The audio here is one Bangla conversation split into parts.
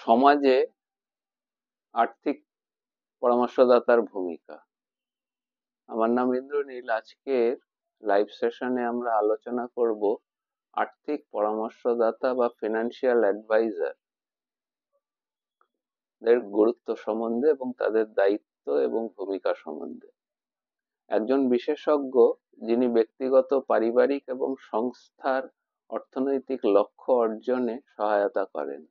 সমাজে আর্থিক পরামর্শদাতার ভূমিকা। আমার নাম ইন্দ্রনীল। আজকের লাইভ সেশনে আমরা আলোচনা করব আর্থিক পরামর্শদাতা বা ফিনান্সিয়াল অ্যাডভাইজার এর গুরুত্ব সম্বন্ধে এবং তাদের দায়িত্ব এবং ভূমিকা সম্বন্ধে। একজন বিশেষজ্ঞ যিনি ব্যক্তিগত, পারিবারিক এবং সংস্থার অর্থনৈতিক লক্ষ্য অর্জনে সহায়তা করেন।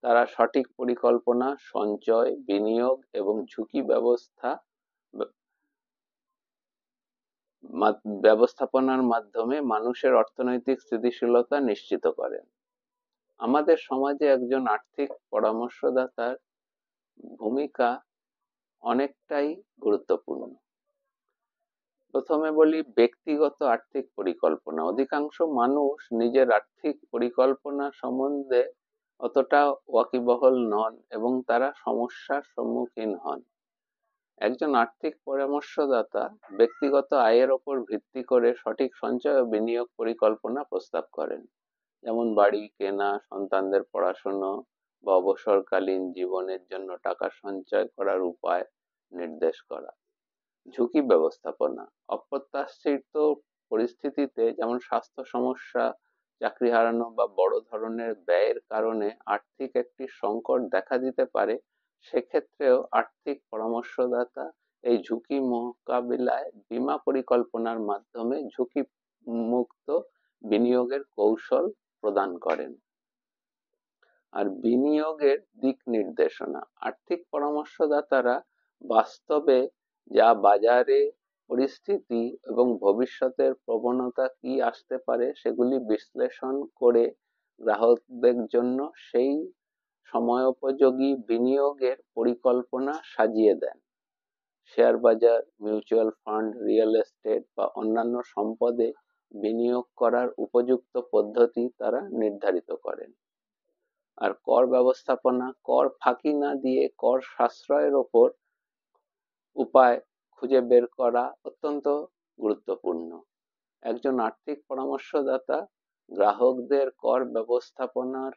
তারা সঠিক পরিকল্পনা, সঞ্চয়, বিনিয়োগ এবং ঝুঁকি ব্যবস্থাপনার মাধ্যমে মানুষের অর্থনৈতিক স্থিতিশীলতা নিশ্চিত করেন। আমাদের সমাজে একজন আর্থিক পরামর্শদাতার ভূমিকা অনেকটাই গুরুত্বপূর্ণ। প্রথমে বলি ব্যক্তিগত আর্থিক পরিকল্পনা। অধিকাংশ মানুষ নিজের আর্থিক পরিকল্পনা সম্বন্ধে অতটা ওয়াকিবহল নন এবং তারা সমস্যার সম্মুখীন হন। একজন আর্থিক পরামর্শদাতা ব্যক্তিগত আয়ের ওপর ভিত্তি করে সঠিক সঞ্চয় ও বিনিয়োগ পরিকল্পনা প্রস্তাব করেন, যেমন বাড়ি কেনা, সন্তানদের পড়াশোনা বা অবসরকালীন জীবনের জন্য টাকা সঞ্চয় করার উপায় নির্দেশ করা। ঝুঁকি ব্যবস্থাপনা। অপ্রত্যাশিত পরিস্থিতিতে, যেমন স্বাস্থ্য সমস্যা, চাকরি হারানো বা বড় ধরনের ব্যয়ের কারণে আর্থিক একটি সংকট দেখা দিতে পারে, সেক্ষেত্রেও আর্থিক পরামর্শদাতা এই ঝুঁকি মোকাবিলায় বীমা পরিকল্পনার মাধ্যমে ঝুঁকি মুক্ত বিনিয়োগের কৌশল প্রদান করেন। আর বিনিয়োগের দিক নির্দেশনা। আর্থিক পরামর্শদাতারা বাস্তবে যা বাজারে পরিস্থিতি এবং ভবিষ্যতের প্রবণতা কি আসতে পারে সেগুলি বিশ্লেষণ করে গ্রাহকদের জন্য সেই সময়োপযোগী বিনিয়োগের পরিকল্পনা সাজিয়ে দেন। শেয়ার বাজার, মিউচুয়াল ফান্ড, রিয়েল এস্টেট বা অন্যান্য সম্পদে বিনিয়োগ করার উপযুক্ত পদ্ধতি তারা নির্ধারিত করেন। আর কর ব্যবস্থাপনা। কর ফাঁকি না দিয়ে কর সাশ্রয়ের ওপর উপায় খুঁজে বের করা অত্যন্ত গুরুত্বপূর্ণ। একজন আর্থিক পরামর্শদাতা গ্রাহকদের কর ব্যবস্থাপনার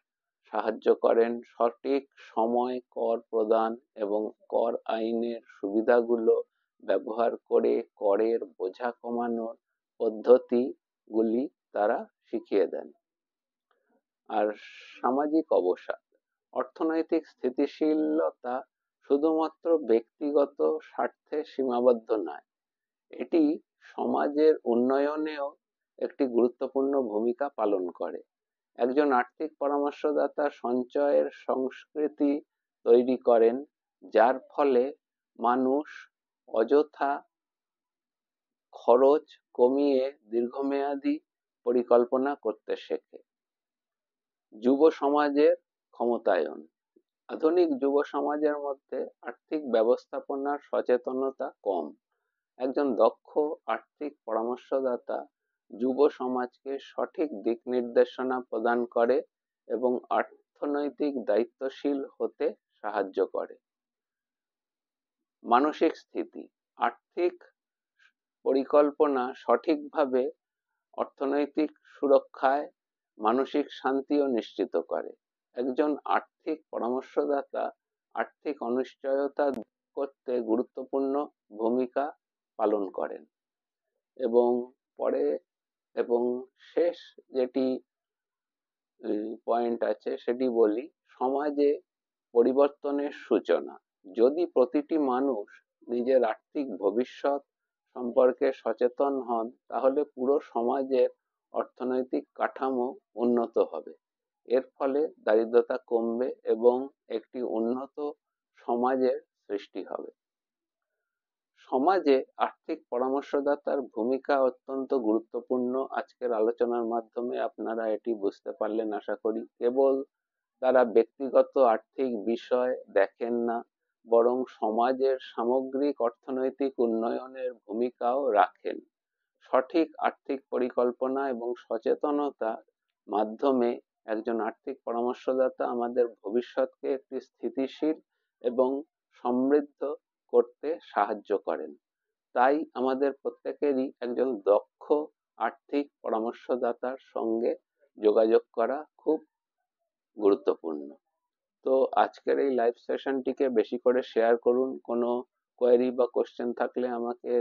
সাহায্য করেন, সঠিক সময় কর প্রদান এবং কর আইনের সুবিধাগুলো ব্যবহার করে করের বোঝা কমানোর পদ্ধতিগুলি তারা শিখিয়ে দেন। আর সামাজিক অবসাদ। অর্থনৈতিক স্থিতিশীলতা শুধুমাত্র ব্যক্তিগত স্বার্থে সীমাবদ্ধ নয়, এটি সমাজের উন্নয়নেও একটি গুরুত্বপূর্ণ ভূমিকা পালন করে। একজন আর্থিক পরামর্শদাতা সঞ্চয়ের সংস্কৃতি তৈরি করেন, যার ফলে মানুষ অযথা খরচ কমিয়ে দীর্ঘমেয়াদী পরিকল্পনা করতে শেখে। যুব সমাজের ক্ষমতায়ন। আধুনিক যুব সমাজের মধ্যে আর্থিক ব্যবস্থাপনার সচেতনতা কম। একজন দক্ষ আর্থিক পরামর্শদাতা যুব সমাজকে সঠিক দিক নির্দেশনা প্রদান করে এবং অর্থনৈতিক দায়িত্বশীল হতে সাহায্য করে। মানসিক স্থিতি। আর্থিক পরিকল্পনা সঠিকভাবে অর্থনৈতিক সুরক্ষায় মানসিক শান্তিও নিশ্চিত করে। একজন আর্থিক পরামর্শদাতা আর্থিক অনিশ্চয়তা দূর করতে গুরুত্বপূর্ণ ভূমিকা পালন করেন। এবং শেষ যেটি পয়েন্ট আছে সেটি বলি, সমাজে পরিবর্তনের সূচনা। যদি প্রতিটি মানুষ নিজের আর্থিক ভবিষ্যৎ সম্পর্কে সচেতন হন, তাহলে পুরো সমাজের অর্থনৈতিক কাঠামো উন্নত হবে। এর ফলে দারিদ্রতা কমবে এবং একটি উন্নত সমাজের সৃষ্টি হবে। সমাজে আর্থিক পরামর্শদাতার ভূমিকা অত্যন্ত গুরুত্বপূর্ণ। আজকের আলোচনার মাধ্যমে আপনারা এটি বুঝতে পারলেন আশা করি। কেবল তারা ব্যক্তিগত আর্থিক বিষয় দেখেন না, বরং সমাজের সামগ্রিক অর্থনৈতিক উন্নয়নের ভূমিকাও রাখেন। সঠিক আর্থিক পরিকল্পনা এবং সচেতনতার মাধ্যমে একজন আর্থিক পরামর্শদাতা আমাদের ভবিষ্যৎকে একটি স্থিতিশীল এবং সমৃদ্ধ করতে সাহায্য করেন। তাই আমাদের প্রত্যেকেরই একজন দক্ষ আর্থিক পরামর্শদাতার সঙ্গে যোগাযোগ করা খুব গুরুত্বপূর্ণ। তো আজকের এই লাইভ সেশনটিকে বেশি করে শেয়ার করুন। কোনো কোয়েরি বা কোশ্চেন থাকলে আমাকে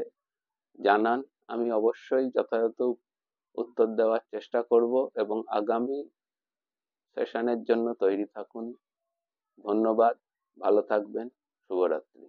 জানান, আমি অবশ্যই যথাযথ উত্তর দেওয়ার চেষ্টা করব এবং আগামী সেশনের জন্য তৈরি থাকুন। ধন্যবাদ, ভালো থাকবেন, শুভরাত্রি।